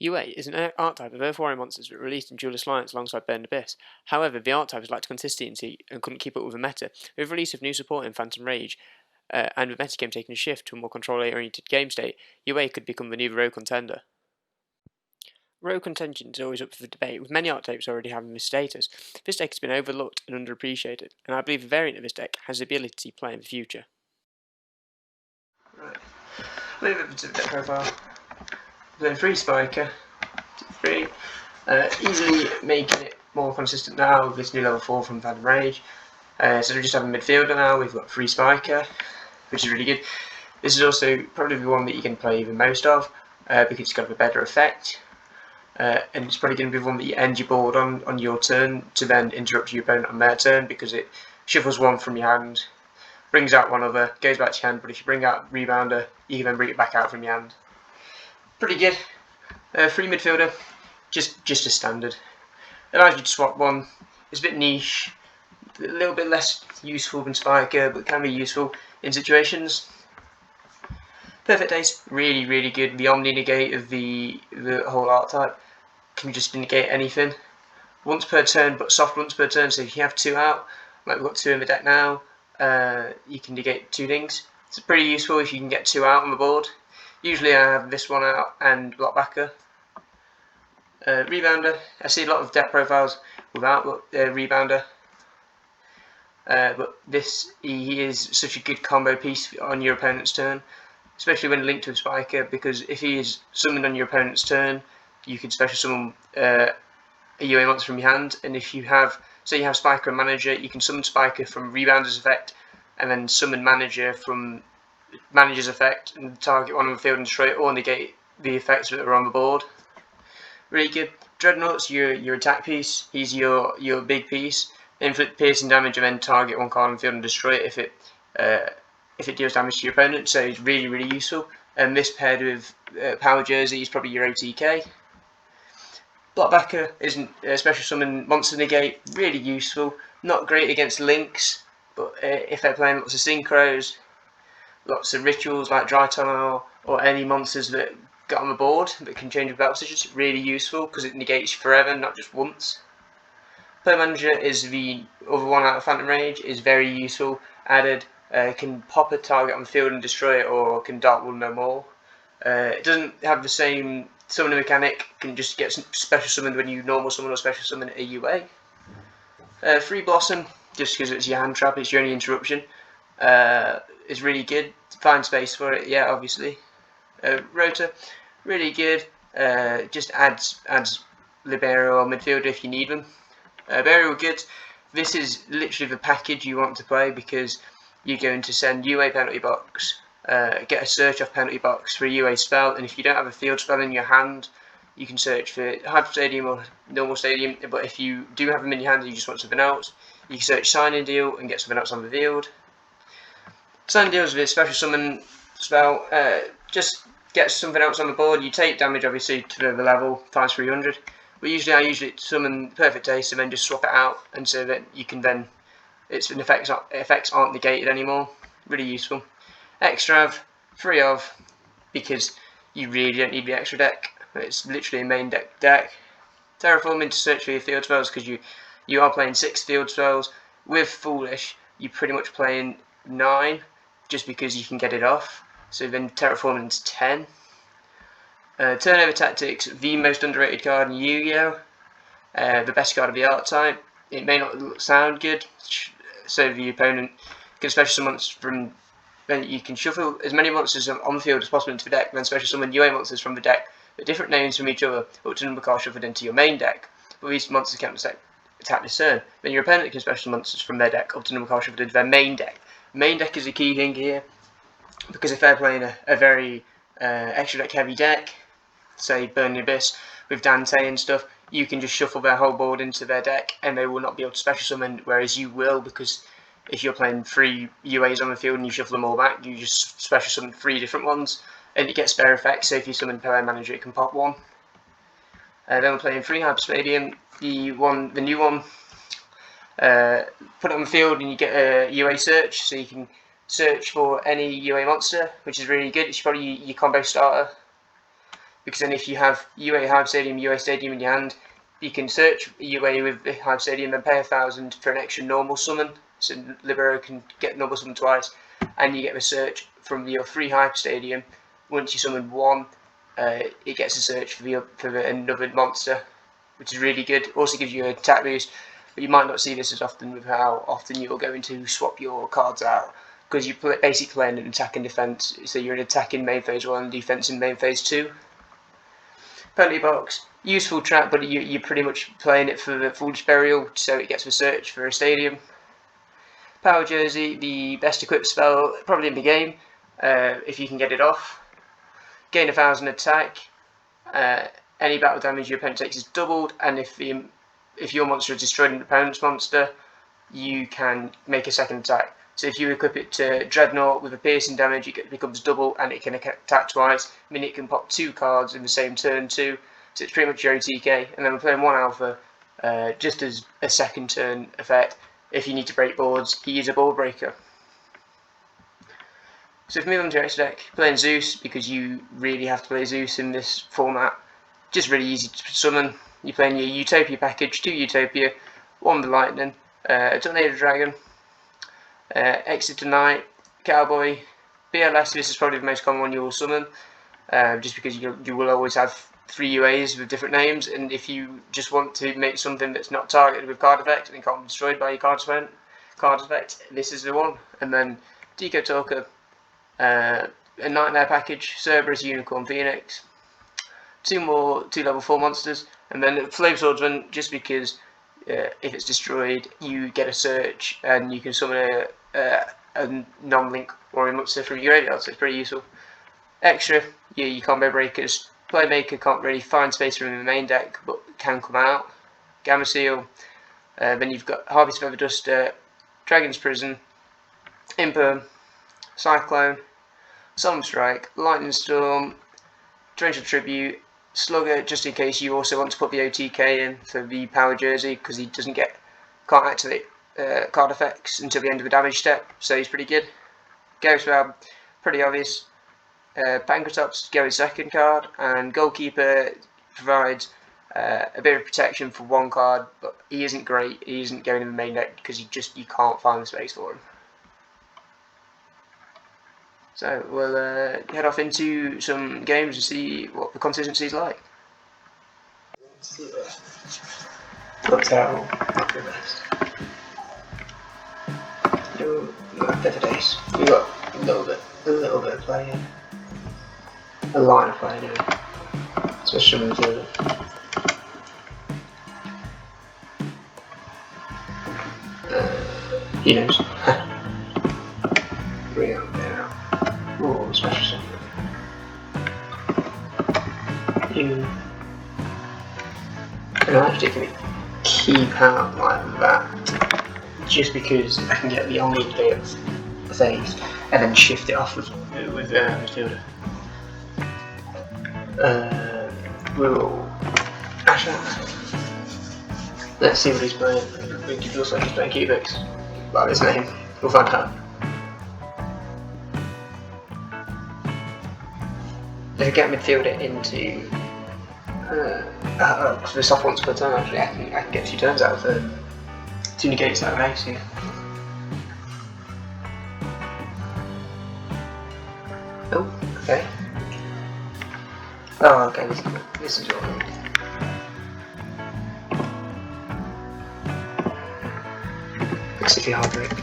UA is an archetype of Earth Warrior monsters that were released in Duelist Alliance alongside Burned Abyss. However, the archetype lacked consistency and couldn't keep up with the meta. With the release of new support in Phantom Rage, and with metagame taking a shift to a more control-oriented game state, UA could become the new rogue contender. Rogue Contention is always up for debate, with many archetypes already having this status. This deck has been overlooked and underappreciated, and I believe a variant of this deck has the ability to play in the future. Right, a little bit of the deck profile. Then 3 Spiker, 3, easily making it more consistent now with this new level 4 from Phantom Rage. So we just have a midfielder now, we've got 3 Spiker, which is really good. This is also probably the one that you can play the most of, because it's got a better effect. And it's probably going to be the one that you end your board on your turn to then interrupt your opponent on their turn, because it shuffles one from your hand, brings out one other, goes back to your hand, but if you bring out Rebounder, you can then bring it back out from your hand. Pretty good. 3 midfielder, just a standard. Allows you to swap one. It's a bit niche, a little bit less useful than Spiker, but can be useful in situations. Perfect Ace, really good. The Omni negate of the whole archetype can just negate anything. Once per turn, but soft once per turn, so if you have 2 out, like we've got 2 in the deck now, you can negate 2 things. It's pretty useful if you can get 2 out on the board. Usually I have this one out and Blockbacker. Rebounder, I see a lot of deck profiles without Rebounder. But he is such a good combo piece on your opponent's turn, especially when linked to a Spiker, because if he is summoned on your opponent's turn, you can special summon a UA monster from your hand, and if you have, say you have Spiker and Manager, you can summon Spiker from Rebounder's effect, and then summon Manager from Manager's effect, and target one on the field and destroy it, or negate the effects that are on the board. Really good. Dreadnought's your attack piece, he's your big piece. Inflict piercing damage and then target one card on the field and destroy it if it deals damage to your opponent, so it's really useful. And this paired with Power Jersey is probably your OTK. Blockbacker isn't a special summon monster negate, really useful. Not great against links, but if they're playing lots of synchros, lots of rituals like Dry Tunnel, or any monsters that get on the board that can change with battle positions, it's really useful because it negates forever, not just once. Play Manager is the other one out of Phantom Rage, is very useful. Added, can pop a target on the field and destroy it, or can Dark Wool no more. It doesn't have the same summoning mechanic, can just get special summoned when you normal summon or special summon a UA. Free Blossom, just because it's your hand trap, it's your only interruption. It's really good. Find space for it, yeah, obviously. Rotor, really good. Just adds Libero or midfielder if you need them. Very good. This is literally the package you want to play, because you're going to send UA penalty box, get a search off penalty box for a UA spell, and if you don't have a field spell in your hand, you can search for Hyper Stadium or normal stadium. But if you do have them in your hand and you just want something else, you can search Signing Deal and get something else on the field. Signing Deal is a special summon spell. Just get something else on the board. You take damage obviously to the level times 300. But I usually summon Perfect Ace and then just swap it out, and so that you can then its effects aren't negated anymore. Really useful. Extrav, free of, because you really don't need the extra deck. It's literally a main deck. Terraforming to search for your field spells, because you are playing 6 field spells. With Foolish, you're pretty much playing 9, just because you can get it off. So then Terraforming's 10. Turnover Tactics, the most underrated card in Yu-Gi-Oh! The best card of the archetype. It may not sound good, so the opponent can special summon from. Then you can shuffle as many monsters on the field as possible into the deck, then special summon UA monsters from the deck with different names from each other, up to number cards shuffled into your main deck. But these monsters can't attack this turn. Then your opponent can special monsters from their deck up to number cards shuffled into their main deck. Main deck is a key thing here, because if they're playing a very extra deck heavy deck, say Burning Abyss with Dante and stuff, you can just shuffle their whole board into their deck and they will not be able to special summon, whereas you will, because if you're playing 3 UAs on the field and you shuffle them all back, you just special summon 3 different ones and it gets spare effects. So if you summon Power Manager, it can pop 1. Then we're playing 3 Hyper Stadium, the new one. Put it on the field and you get a UA search, so you can search for any UA monster, which is really good. It's probably your combo starter. because then if you have UA Hive Stadium, UA Stadium in your hand, you can search UA with the Hive Stadium and pay 1,000 for an extra normal summon, so Libero can get normal summon twice, and you get a search from your free Hive Stadium. Once you summon one, it gets a search for another monster, which is really good. Also gives you an attack boost, but you might not see this as often with how often you're going to swap your cards out, because you basically play in an attack and defense, so you're in attack in main phase 1 and defense in main phase 2. Penalty box, useful trap, but you're pretty much playing it for the Foolish Burial, so it gets a search for a stadium. Power Jersey, the best equipped spell probably in the game, if you can get it off. Gain 1,000 attack. Any battle damage your opponent takes is doubled, and if your monster is destroyed an opponent's monster, you can make a second attack. So if you equip it to Dreadnought with a piercing damage, it becomes double and it can attack twice. I mean, it can pop 2 cards in the same turn too, so it's pretty much your OTK. And then we're playing 1 alpha just as a second turn effect. If you need to break boards, he is a ball breaker. So if we move on to your extra deck, playing Zeus, because you really have to play Zeus in this format. Just really easy to summon. You're playing your Utopia package, 2 Utopia, 1 with Lightning, a Tornado Dragon, Exeter Knight, Cowboy, BLS. This is probably the most common one you will summon, just because you will always have 3 UAs with different names, and if you just want to make something that's not targeted with card effect and can't be destroyed by your card effect, this is the one. And then Deco Talker, a Nightmare package, Cerberus, Unicorn, Phoenix, 2 more 2 level 4 monsters, and then Flame Swordsman, just because if it's destroyed, you get a search and you can summon a non-link warrior monster from your graveyard, so it's pretty useful. Extra, your combo breakers. Playmaker can't really find space from the main deck, but can come out. Gamma Seal. Then you've got Harvey's Feather Duster, Dragon's Prison, Imperm, Cyclone, Solemn Strike, Lightning Storm, Torrential Tribute, Slugger, just in case you also want to put the OTK in for the Power Jersey, because he can't activate card effects until the end of the damage step, so he's pretty good. Ghost Web, pretty obvious. Pancratops, go his second card, and Goalkeeper provides a bit of protection for 1 card, but he isn't great. He isn't going in the main deck because you can't find the space for him. So we'll head off into some games and see what the consistency is like. Not terrible, not the best. Not better days. We got a little bit of play in. A line of play anyway. Especially with the he knows. Bring out there. Oh, special something. And I actually can keep out like that, just because I can get the only bit of phase and then shift it off with midfielder. We'll actually, let's see what he's playing. I think it looks like he's playing Cubics by his name. We'll find out. If I get midfielder into the soft ones per turn, actually, I can get 2 turns out of it. 2 negates that way, so. Oh, okay. Oh, okay, this is what I need. Basically hard break.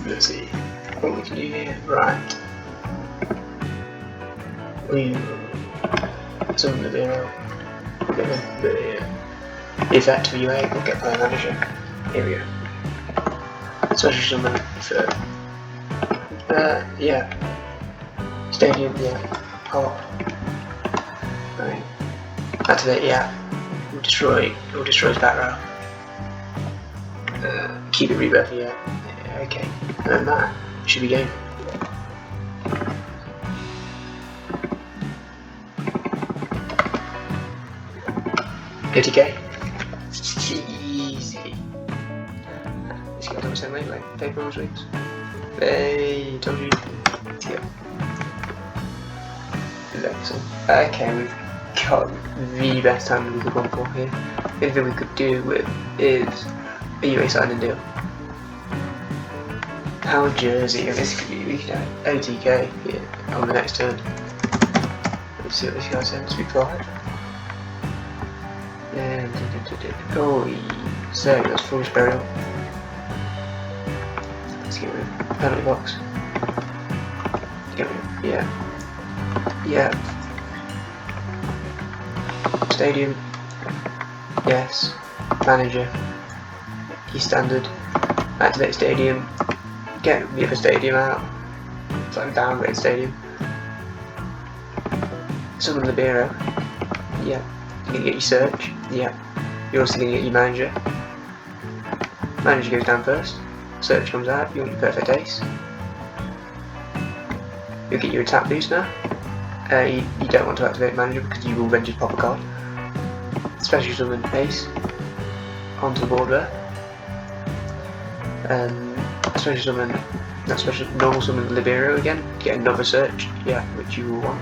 Let's see what we can do here. Right. Some of the effect of UA will get player manager. Here we go. Special summon for yeah. Stadium, yeah. Pop. Right. Activate, yeah. We'll destroy his back row. Keep it rebirth, yeah. Okay. And that should be game. ATK. Easy. Just got to send like paper on weeks. Hey, told you. Yeah. Excellent. Okay, we've got the best hand we could run for here. The only thing we could do with is a UA signing deal. How Jersey, basically, we could have OTK here on the next turn. Let's see what this guy says. We fly. And oh, so that's foolish burial. Let's get rid of penalty box. Get rid of, yeah. Stadium. Yes. Manager. Key standard. Activate stadium. Get the other stadium out. It's like a downgrade stadium. Summon Libero. Yeah. You're gonna get your search. Yeah. You're also gonna get your manager. Manager goes down first. Search comes out. You want your perfect ace. You'll get your attack boost now. You don't want to activate manager because you will then just pop a card. Special summon ace onto the board there. Special summon, not special, normal summon Libero again, get another search, yeah, which you will want.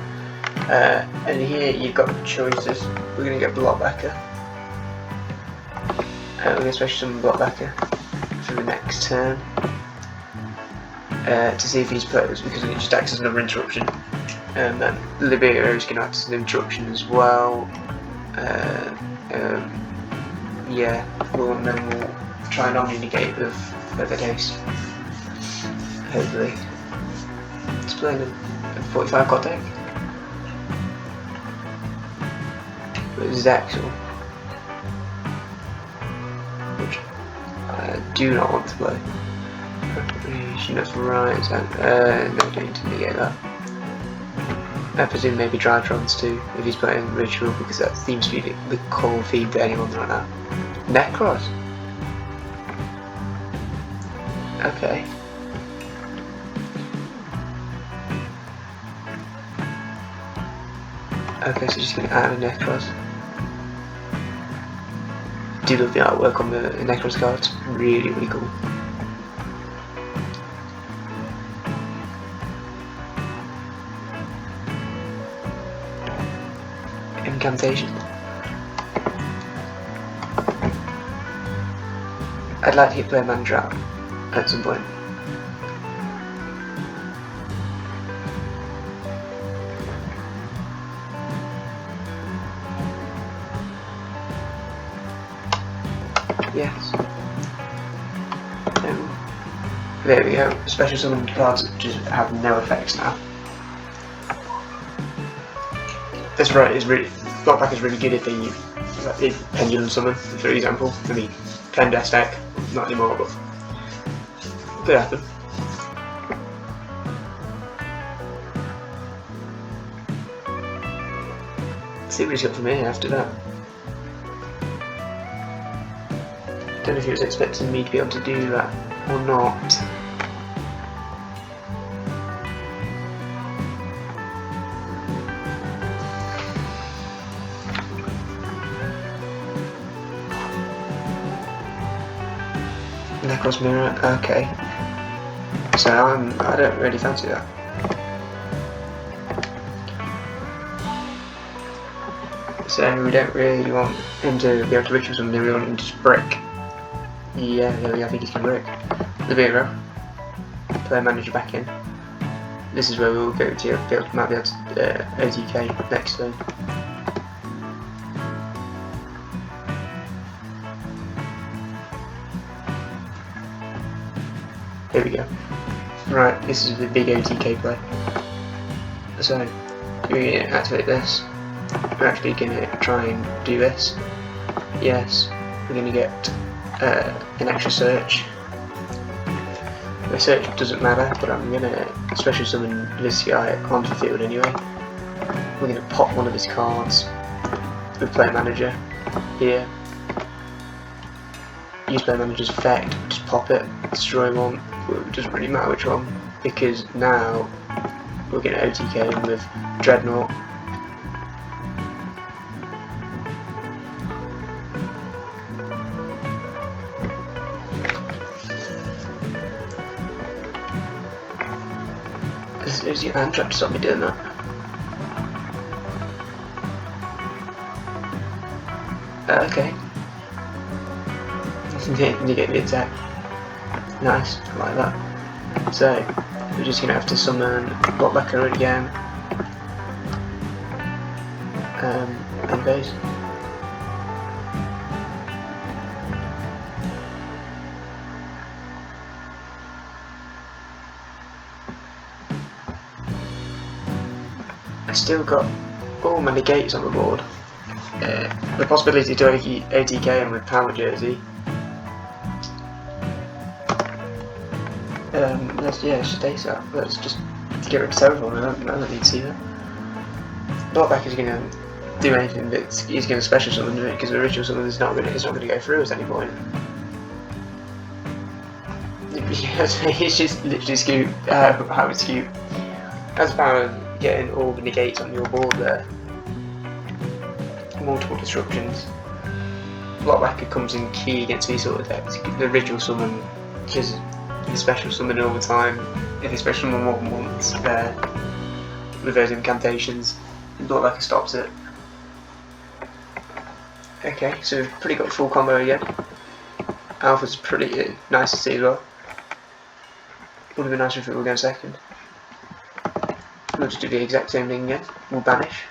And here you've got choices. We're going to get Blockbacker. We're going to special summon Blockbacker for the next turn. To see if he's put, because it just acts as another interruption. And then Libero is going to act as an interruption as well. Yeah, then we'll try and omni-negate with the case. Hopefully. It's playing a 45 card deck. With Zexel, which I do not want to play. That's right, no, don't need to negate that. I presume maybe Drytrons too, if he's playing Ritual, because that seems to be the core theme for anyone right now. Necros? Okay. Okay, so just going to add a Necros. Do love the artwork on the Necros cards, really, really cool. Contention. I'd like to get player manager out at some point. Yes. There we go. Special summon cards just have no effects now. This right is really. Blockback is really good if Pendulum Summon, for example. I mean, 10 death stack, not anymore, but could happen. Let's see what he's got from here after that. Don't know if he was expecting me to be able to do that or not. Necros Mirror, okay. So I don't really fancy that. So we don't really want him to be able to ritual something, we want him to just brick. Yeah, I think he's going to brick. Libero. Player manager back in. This is where we'll go to, might be able to OTK next turn. Here we go. Right, this is the big OTK play. So, we're going to activate this. We're actually going to try and do this. Yes, we're going to get an extra search. The search doesn't matter, but I'm going to special summon this guy onto the field anyway. We're going to pop one of his cards with player manager here. Use player manager's effect, just pop it, destroy one. It doesn't really matter which one, because now we're going to OTK him with Dreadnought. There's your hand trying to stop me doing that. Okay. You get the attack. Nice, I like that. So, we're just going to have to summon Blockbacker again. And base. I still got all my negates on the board. The possibility to ATK him with Power Jersey. Let's just ace that. Let's just get rid of Terraform. I don't need to see that. Blockback is going to do anything, but he's going to special summon it because the ritual summon is not going to go through at any point. He's just literally scoop. I would scoop. That's about getting all the negates on your board there. Multiple disruptions. Blockbacker comes in key against these sort of decks. The ritual summon just the special summon all the time. If you special summon more than once, there with those incantations, Blockbacker stops it. Okay, so we've pretty got full combo again. Alpha's pretty nice to see as well. Would have been nicer if it were going second. We'll just do the exact same thing again. We'll banish.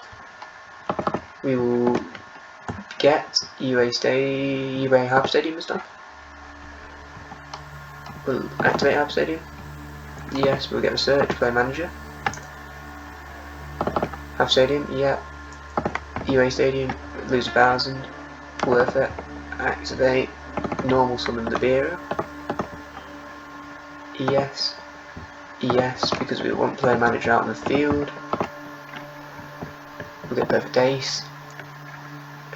We will get UA Hub Stadium this time. We'll activate Hub Stadium. Yes, we'll get the search, play manager. Hub Stadium, yeah. UA Stadium, lose 1,000. Worth it. Activate. Normal summon the Beer. Yes. Yes, because we want player manager out in the field. We'll get perfect ace.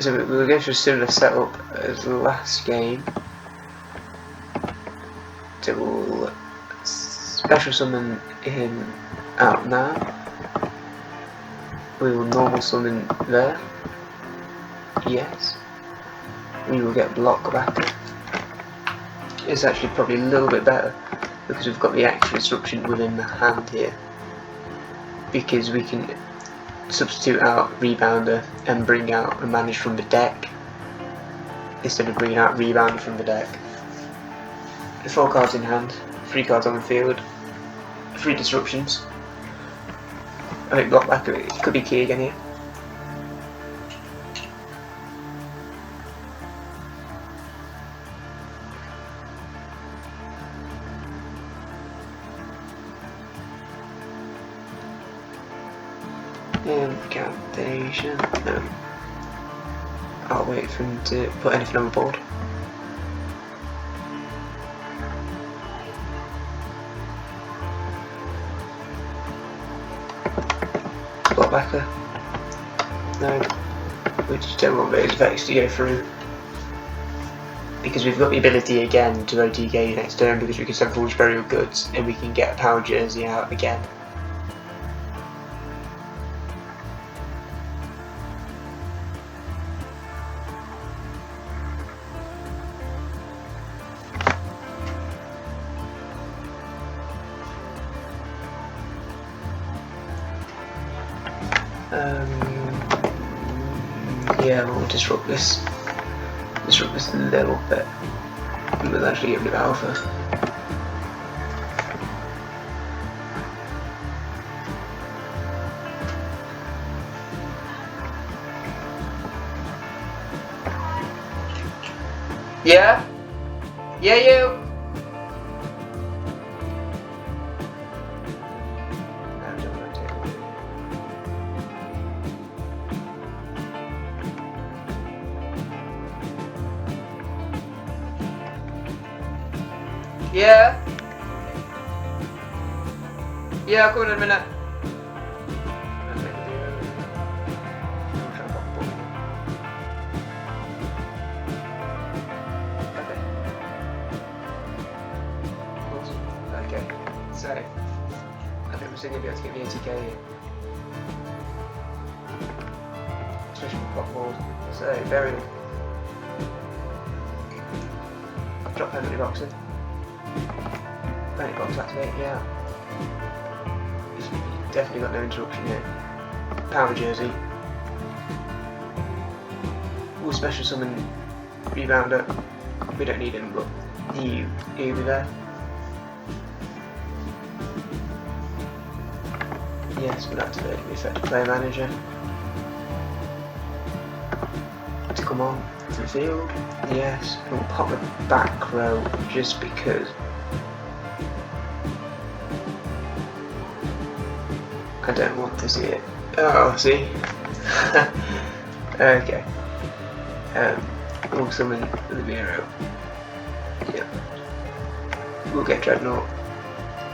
So we'll go through a similar setup as the last game. So we'll special summon him out now. We will normal summon there. Yes. We will get Blockbacker. It's actually probably a little bit better because we've got the actual disruption within the hand here. Because we can substitute out Rebounder and bring out a manage from the deck instead of bringing out Rebounder from the deck. 4 cards in hand, 3 cards on the field, 3 disruptions. I think Blockbacker it could be key again here. Contention. No. I'll wait for him to put anything on the board. Blockbacker. No. We just don't want those effects to go through. Because we've got the ability again to OTK next turn because we can send Foolish Burial Goods and we can get a Power Jersey out again. Yeah, we'll disrupt this a little bit, and we'll actually get rid of Alpha. Yeah? Yeah, you? Yeah? Yeah, I'll come in a minute. Okay, so I think we're still going to be able to get the ATK here. Especially with block board. So, burial. Drop penalty box in. Penalty box activate, yeah. definitely got no interruption here. Power Jersey. We'll special summon Rebounder. We don't need him, but he'll be there. Yes, we'll activate the effective player manager to come on to the field. Yes, and we'll pop the back row just because. I don't want to see it. Oh, see? Okay. We'll summon the Miro. Yeah. We'll get Dreadnought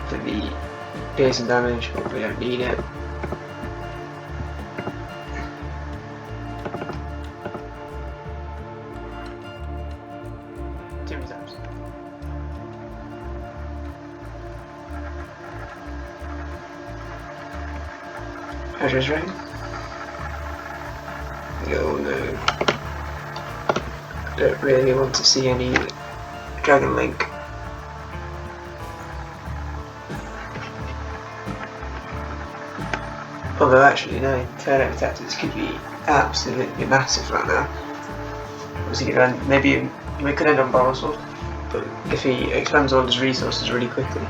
for the piercing damage, but we don't need it. Too many times. Treasure's Ring. Oh no. I don't really want to see any Dragon Link. Although actually no, turnover tactics could be absolutely massive right now. Maybe we could end on Borrow Sword, but if he expands all his resources really quickly,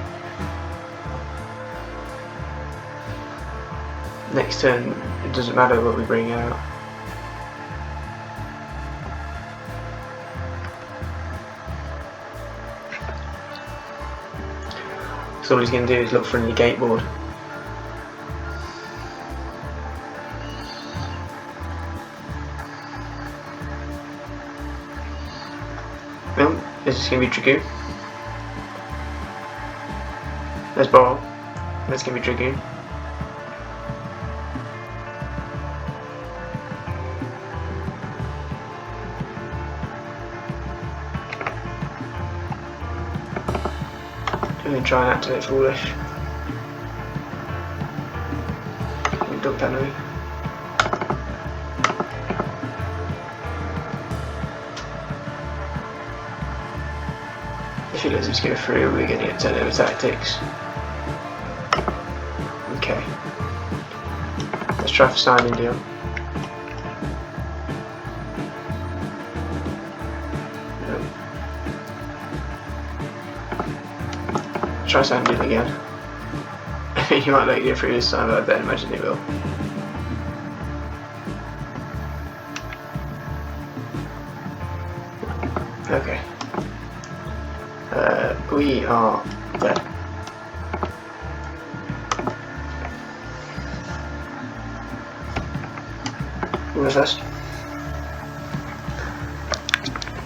next turn it doesn't matter what we bring out. So all he's going to do is look for a negate board. No, this is going to be Dragoon. Let's borrow. That's going to be Dragoon. I'm going to try and activate Foolish. Dump enemy. If he lets us go through, we're going to get turnover tactics. Okay. Let's try for signing deal. Try signing deal again. He might let you go through this time, but I don't imagine he will. Okay. We are dead. Who was first?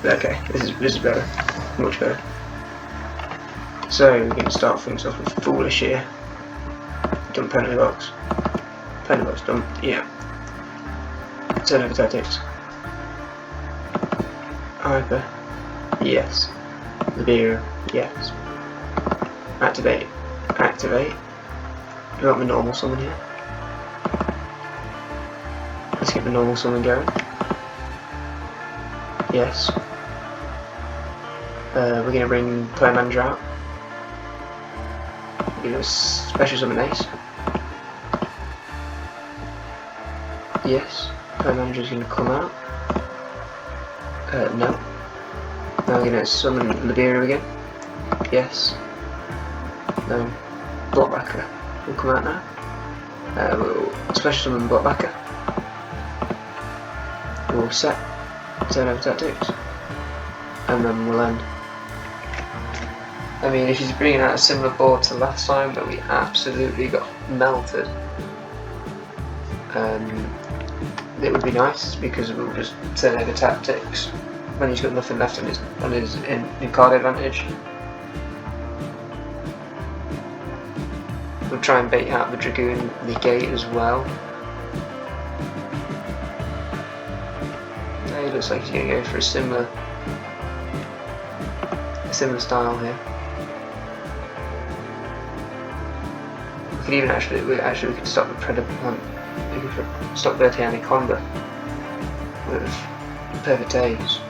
Okay, this is better. Much better. So we're going to start things off with Foolish here. Dump penalty box. Penalty box dump, yeah. Turnover tactics. Hyper. Yes. Libero. Yes. Activate. Activate. We got the normal summon here. Let's get the normal summon going. Yes. We're going to bring Player Manager out. We're going to special summon Ace. Yes. Player Manager is going to come out. No. Now we're going to summon Libero again. Yes. No. Blockbacker will come out now. We'll special summon Blockbacker. We'll set turnover tactics. And then we'll end. I mean, if he's bringing out a similar board to last time that we absolutely got melted, it would be nice because we'll just turn over tactics when he's got nothing left on his in card advantage. We'll try and bait out the Dragoon negate as well. Now he looks like he's going to go for a similar style here. We could even we could stop the Predator. We could stop the Anaconda with Perfect Ace.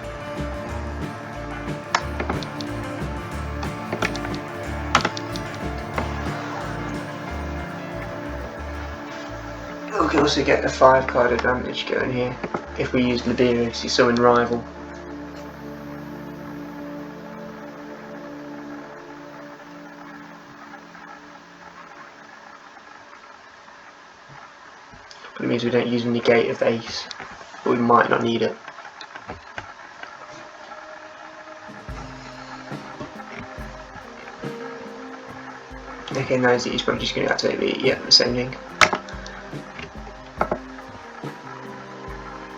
We can also get a 5-card advantage going here if we use Liberia to summon Rival. But it means we don't use Negate of Ace, but we might not need it. Okay, now he's probably just going to activate the same thing.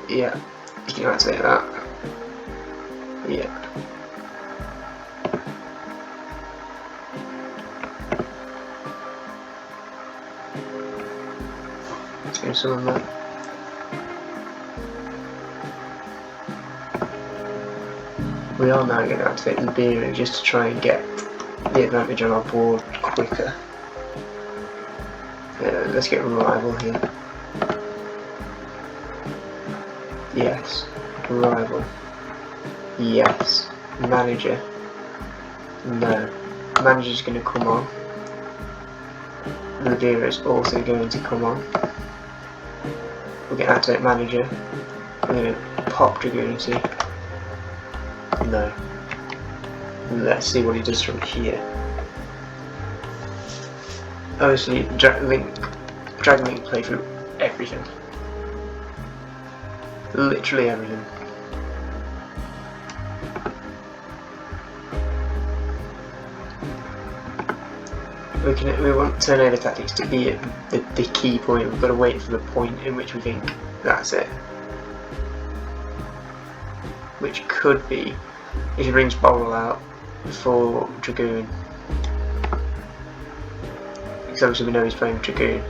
Yeah, you can activate that. Yeah. Let's go summon that. We are now going to activate Liberia just to try and get the advantage on our board quicker. Let's get Rival here. Yes. Rival. Yes. Manager. No. Manager's going to come on. Liberia is also going to come on. We're going to activate Manager. We're going to pop Dragoon and see. No. Let's see what he does from here. Obviously, Dragon Link play through everything. Literally everything. We want turnover tactics to be at the key point. We've got to wait for the point in which we think that's it. Which could be if he brings Boral out for Dragoon. Because obviously we know he's playing Dragoon.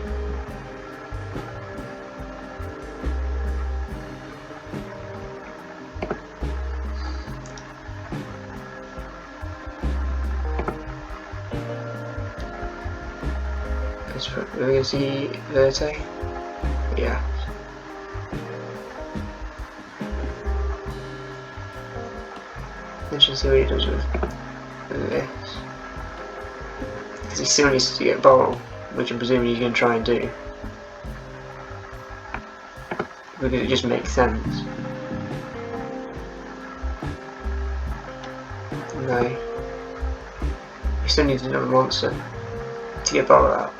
We're going to see Verte? Yeah. Let's just see what he does with this. Because he still needs to get Boral, which I'm presuming he's going to try and do. Because it just makes sense. No. He still needs another monster to get Boral out.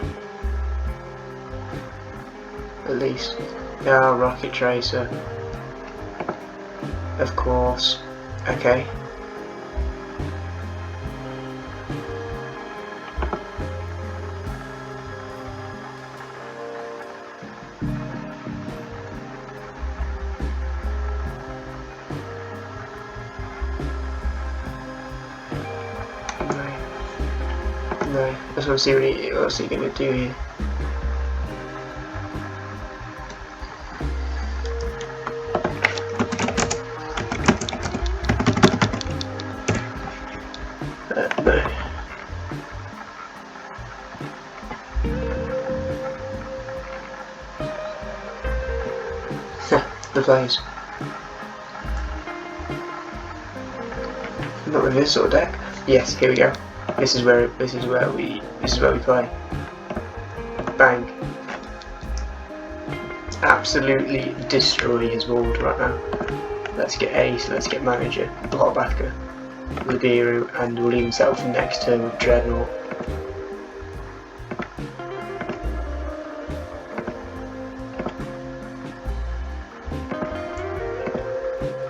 At least. Yeah, Rocket Tracer. Of course. Okay. No, I just want to see what's he going to do here. No. The plays. Not with this sort of deck. Yes, here we go. This is where we play. Bang. Absolutely destroy his board right now. Let's get Ace, let's get Manager, Blockbacker, Liberia, and we'll leave himself next turn with Dreadnought.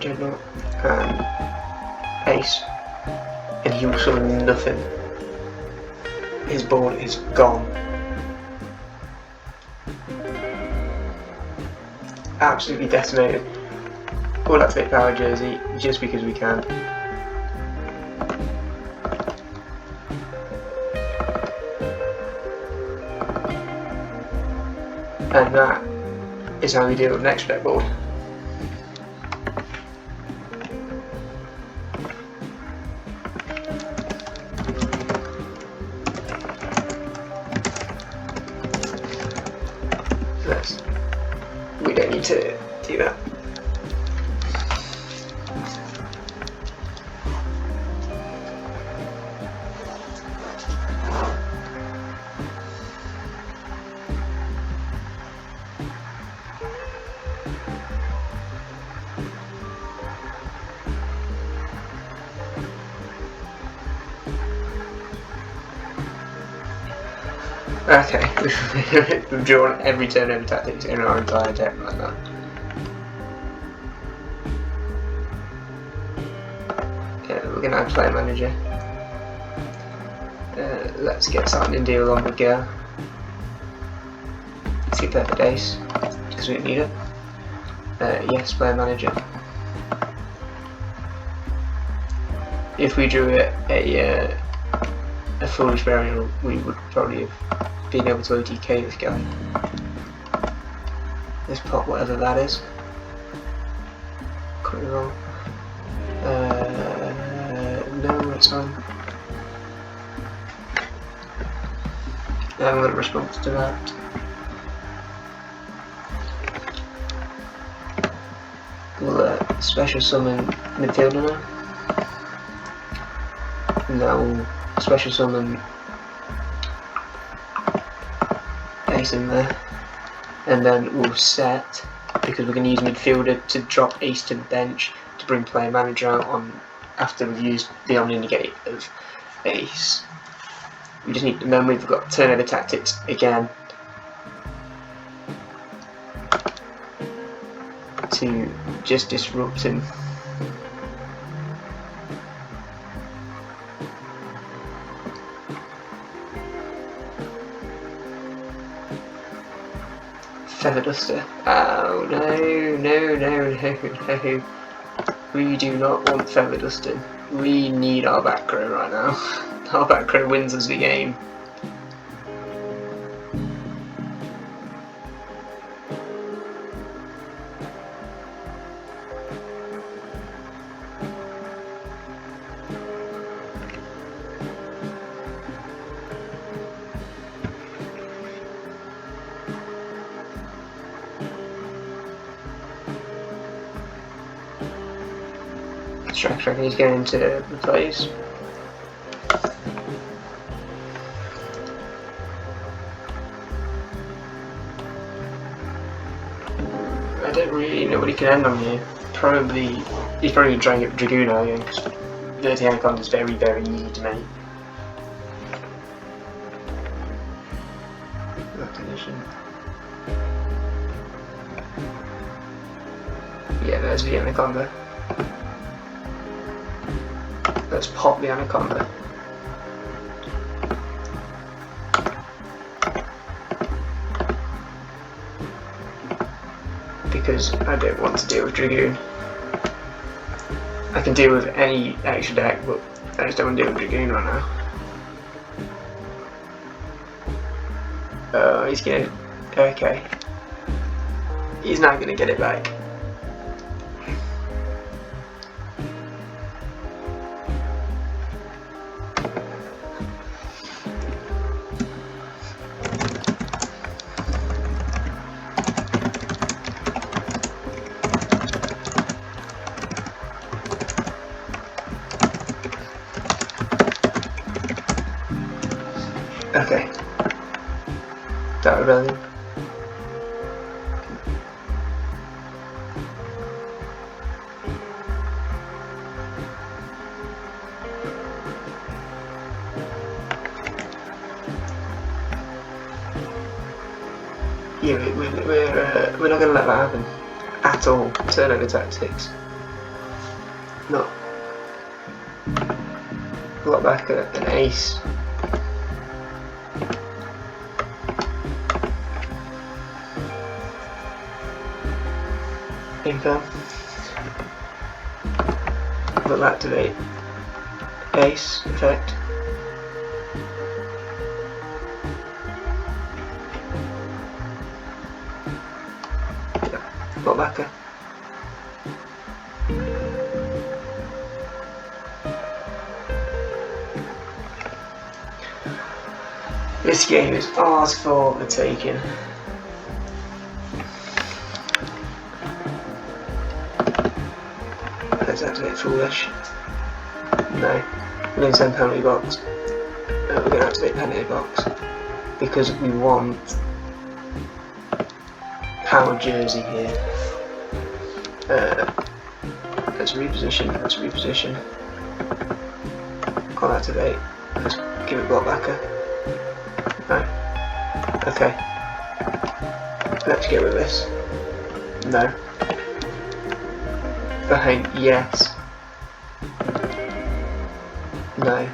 Dreadnought and Ace. And he will summon nothing. His board is gone. Absolutely decimated. We'll activate Power Jersey just because we can. And that is how we deal with next deck board. We don't need to do that. Okay, we've drawn every turnover tactics in our entire deck like that. Yeah, we're going to add player manager. Let's get something deal on the go. Let's get perfect ace, because we need it. Yes, player manager. If we drew a foolish burial, we would probably have been able to OTK this guy. Let's pop whatever that is. Could be wrong. No, that's fine. I haven't got a response to that. We'll special summon midfielder now. Now we'll special summon ace in there. And then we'll set, because we're going to use midfielder to drop ace to the bench to bring player manager out on after we've used the omni-negate of ace. We just need, and then we've got turnover tactics again to just disrupt him. Feather duster. Oh no, no, no, no, no. We do not want feather dusting. We need our back row right now. Our back row wins us the game. Strike he's going to the plays. I don't really know what he can end on here. He's probably going to try and get Dragoon out again, because Dirty Anaconda is very, very easy to make. Condition. Yeah, there's the Anaconda. Let's pop the Anaconda. Because I don't want to deal with Dragoon. I can deal with any extra deck, but I just don't want to deal with Dragoon right now. Oh, he's gonna... okay. He's not gonna get it back. Okay. That rebellion. Yeah, we're not going to let that happen at all. Turnover tactics. No. Block back an ace. Info. We'll activate ace effect. Block backer. This game is ours for the taking. Let's activate foolish. No. We're going to send penalty box. We're going to activate penalty box because we want power jersey here. Let's reposition. I'll activate. Let's give it block backer. No. Okay. Let's get with this. No. Behind, yes. No.